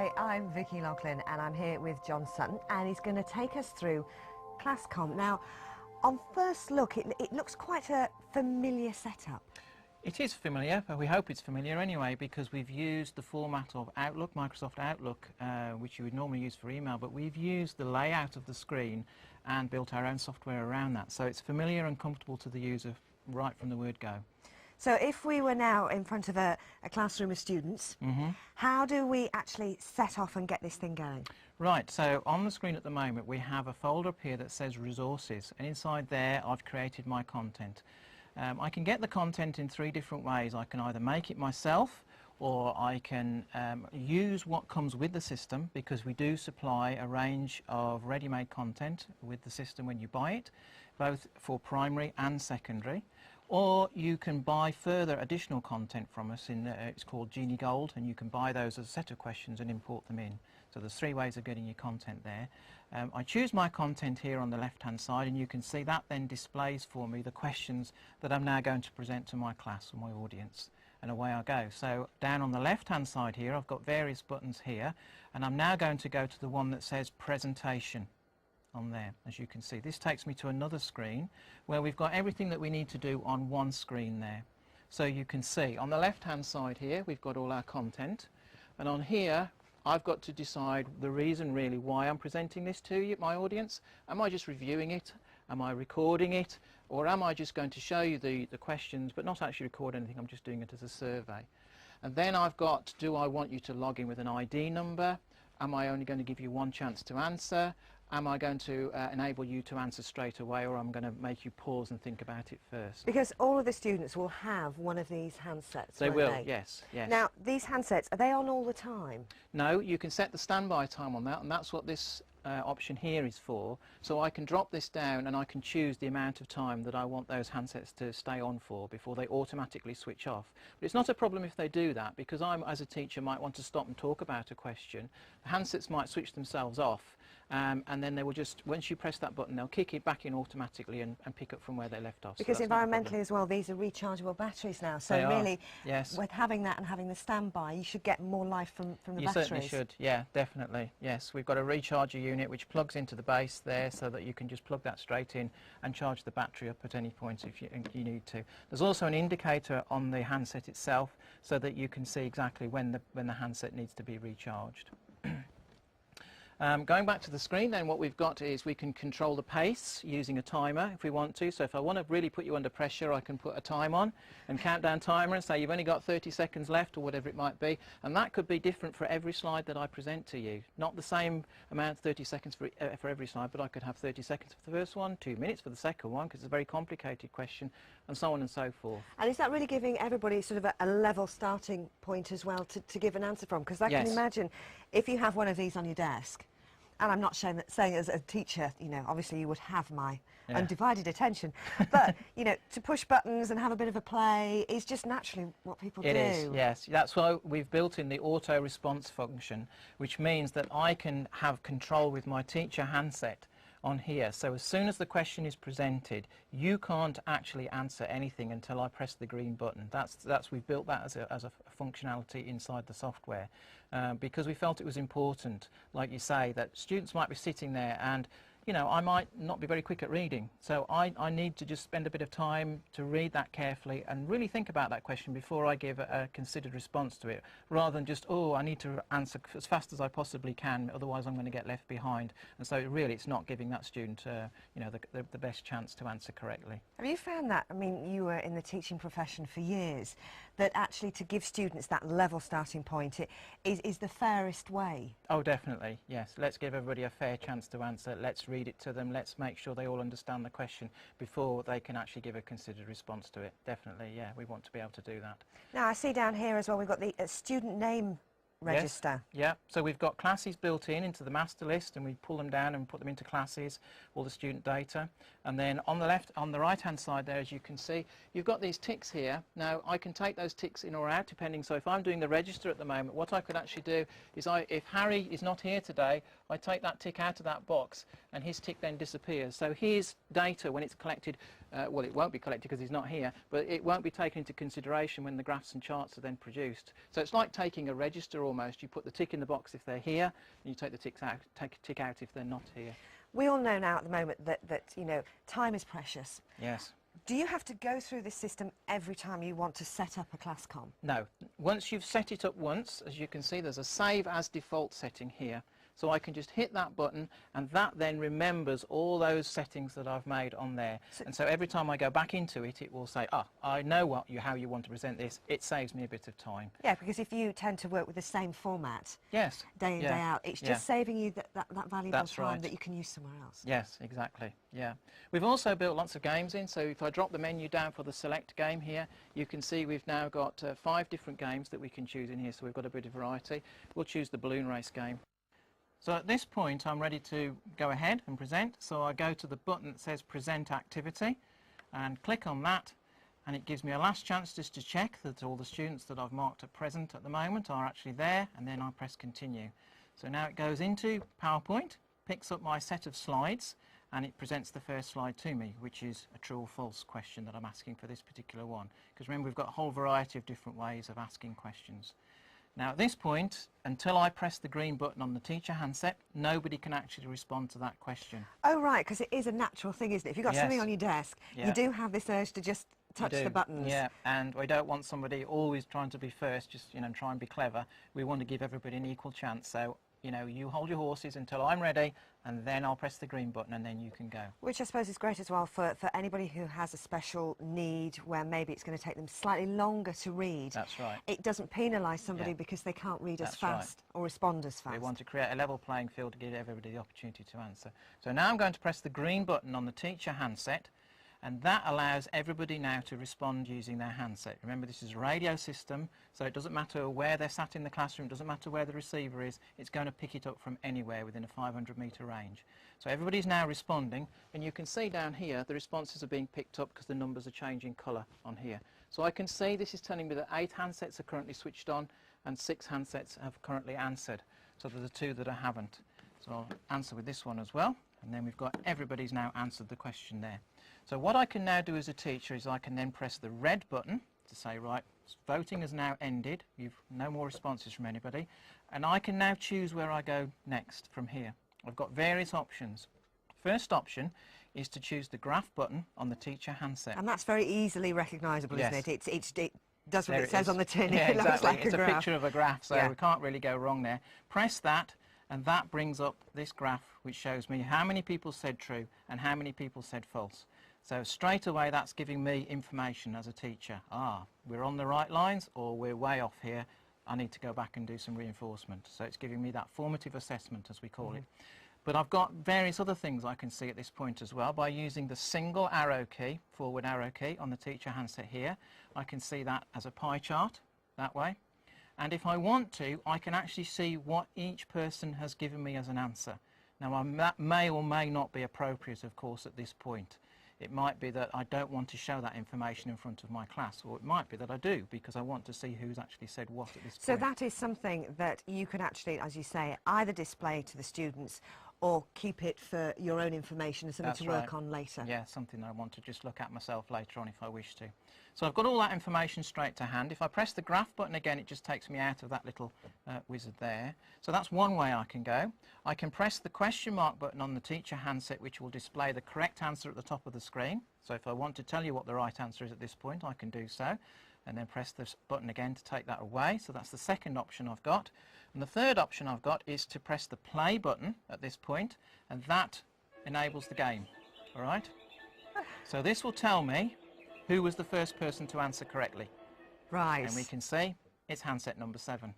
Hi, I'm Vicky Loughlin and I'm here with John Sutton and he's going to take us through Class Comp. Now, on first look, it looks quite a familiar setup. It is familiar, but we hope it's familiar anyway, because we've used the format of Outlook, Microsoft Outlook, which you would normally use for email, but we've used the layout of the screen and built our own software around that. So it's familiar and comfortable to the user right from the word go. So if we were now in front of a classroom of students, how do we actually set off and get this thing going? Right, so on the screen at the moment we have a folder up here that says resources, and inside there I've created my content. I can get the content in three different ways. I can either make it myself, or I can use what comes with the system, because we do supply a range of ready-made content with the system when you buy it, both for primary and secondary. Or you can buy further additional content from us. It's called Genie Gold, and you can buy those as a set of questions and import them in. So there's three ways of getting your content there. I choose my content here on the left-hand side, and you can see that then displays for me the questions that I'm now going to present to my class or my audience. And away I go. So down on the left-hand side here, I've got various buttons here, and I'm now going to go to the one that says Presentation on there. As you can see, this takes me to another screen where we've got everything that we need to do on one screen there. So you can see on the left-hand side here, we've got all our content, and on here I've got to decide the reason really why I'm presenting this to you, my audience. Am I just reviewing it? Am I recording it? Or am I just going to show you the questions but not actually record anything? I'm just doing it as a survey. And then I've got, do I want you to log in with an ID number? Am I only going to give you one chance to answer? Am I going to enable you to answer straight away, or I'm going to make you pause and think about it first? Because all of the students will have one of these handsets, They won't will, they? yes, yes. Now, these handsets, are they on all the time? No, you can set the standby time on that, and that's what this option here is for. So I can drop this down and I can choose the amount of time that I want those handsets to stay on for before they automatically switch off. But it's not a problem if they do that, because I, as a teacher, might want to stop and talk about a question. The handsets might switch themselves off, and then they will just, once you press that button, they'll kick it back in automatically and pick up from where they left off. Because so environmentally as well, these are rechargeable batteries now, so They really, yes. with having that and having the standby, you should get more life from the You batteries. certainly should, yeah, definitely, yes. We've got a recharger unit which plugs into the base there, so that you can just plug that straight in and charge the battery up at any point if you need to. There's also an indicator on the handset itself, so that you can see exactly when the handset needs to be recharged. Going back to the screen then, what we've got is we can control the pace using a timer if we want to. So if I want to really put you under pressure, I can put a time on and countdown timer and say you've only got 30 seconds left, or whatever it might be. And that could be different for every slide that I present to you. Not the same amount, 30 seconds for every slide, but I could have 30 seconds for the first one, 2 minutes for the second one, because it's a very complicated question, and so on and so forth. And is that really giving everybody sort of a level starting point as well to give an answer from? Because I can imagine if you have one of these on your desk, and I'm not saying as a teacher, you know, obviously you would have my undivided attention, but, you know, to push buttons and have a bit of a play is just naturally what people do. It is, yes. That's why we've built in the auto-response function, which means that I can have control with my teacher handset on here. So as soon as the question is presented, you can't actually answer anything until I press the green button. We've built that as a functionality inside the software, because we felt it was important, like you say, that students might be sitting there and, you know, I might not be very quick at reading, so I need to just spend a bit of time to read that carefully and really think about that question before I give a considered response to it, rather than just, oh, I need to answer as fast as I possibly can, otherwise I'm going to get left behind. And so really it's not giving that student you know, the best chance to answer correctly. Have you found that, I mean, you were in the teaching profession for years, that actually to give students that level starting point is the fairest way? Oh, definitely, yes. Let's give everybody a fair chance to answer. Let's read it to them. Let's make sure they all understand the question before they can actually give a considered response to it. Definitely, yeah, we want to be able to do that. Now, I see down here as well, we've got the student name register. Yes, yeah, so we've got classes built into the master list, and we pull them down and put them into classes, all the student data. And then on the right hand side there, as you can see, you've got these ticks here. Now I can take those ticks in or out depending. So if I'm doing the register at the moment, what I could actually do is if Harry is not here today, I take that tick out of that box and his tick then disappears. So his data, when it's collected, well, it won't be collected because he's not here, but it won't be taken into consideration when the graphs and charts are then produced. So it's like taking a register almost. You put the tick in the box if they're here, and you take the tick out if they're not here. We all know now at the moment that you know, time is precious. Yes. Do you have to go through this system every time you want to set up a class com? No. Once you've set it up once, as you can see, there's a save as default setting here. So I can just hit that button, and that then remembers all those settings that I've made on there. And so every time I go back into it, it will say, ah, I know how you want to present this. It saves me a bit of time. Yeah, because if you tend to work with the same format yes. day in, day out, it's just saving you that valuable time that you can use somewhere else. Yes, exactly, yeah. We've also built lots of games in, so if I drop the menu down for the select game here, you can see we've now got 5 different games that we can choose in here, so we've got a bit of variety. We'll choose the balloon race game. So at this point I'm ready to go ahead and present, so I go to the button that says Present Activity and click on that, and it gives me a last chance just to check that all the students that I've marked at present at the moment are actually there, and then I press Continue. So now it goes into PowerPoint, picks up my set of slides, and it presents the first slide to me, which is a true or false question that I'm asking for this particular one. Because remember, we've got a whole variety of different ways of asking questions. Now at this point, until I press the green button on the teacher handset, nobody can actually respond to that question. Oh right, because it is a natural thing, isn't it? If you've got something on your desk, you do have this urge to just touch the buttons. Yeah, and we don't want somebody always trying to be first, just, you know, try and be clever. We want to give everybody an equal chance. So, you know, you hold your horses until I'm ready, and then I'll press the green button, and then you can go. Which I suppose is great as well for anybody who has a special need where maybe it's going to take them slightly longer to read. That's right. It doesn't penalise somebody because they can't read as fast or respond as fast. We want to create a level playing field to give everybody the opportunity to answer. So now I'm going to press the green button on the teacher handset, and that allows everybody now to respond using their handset. Remember, this is a radio system, so it doesn't matter where they're sat in the classroom, it doesn't matter where the receiver is, it's going to pick it up from anywhere within a 500-metre range. So everybody's now responding, and you can see down here the responses are being picked up because the numbers are changing colour on here. So I can see this is telling me that 8 handsets are currently switched on and 6 handsets have currently answered. So there's 2 that I haven't. So I'll answer with this one as well, and then we've got everybody's now answered the question there. So what I can now do as a teacher is I can then press the red button to say, right, voting has now ended, you've no more responses from anybody, and I can now choose where I go next from here. I've got various options. First option is to choose the graph button on the teacher handset. And that's very easily recognisable, isn't it? It does what it says on the tin. Yeah, it looks like it's a graph. It's a picture of a graph, so we can't really go wrong there. Press that, and that brings up this graph which shows me how many people said true and how many people said false. So straight away that's giving me information as a teacher. Ah, we're on the right lines or we're way off here. I need to go back and do some reinforcement. So it's giving me that formative assessment, as we call it. But I've got various other things I can see at this point as well. By using the single arrow key, forward arrow key, on the teacher handset here, I can see that as a pie chart, that way. And if I want to, I can actually see what each person has given me as an answer. Now, that may or may not be appropriate, of course, at this point. It might be that I don't want to show that information in front of my class, or it might be that I do, because I want to see who's actually said what at this point. So that is something that you can actually, as you say, either display to the students or keep it for your own information and something to work on later. Yeah, something that I want to just look at myself later on if I wish to. So I've got all that information straight to hand. If I press the graph button again, it just takes me out of that little wizard there. So that's one way I can go. I can press the question mark button on the teacher handset, which will display the correct answer at the top of the screen. So if I want to tell you what the right answer is at this point, I can do so. And then press this button again to take that away. So that's the second option I've got. And the third option I've got is to press the play button at this point, and that enables the game. All right? So this will tell me who was the first person to answer correctly. Right. And we can see it's handset number 7.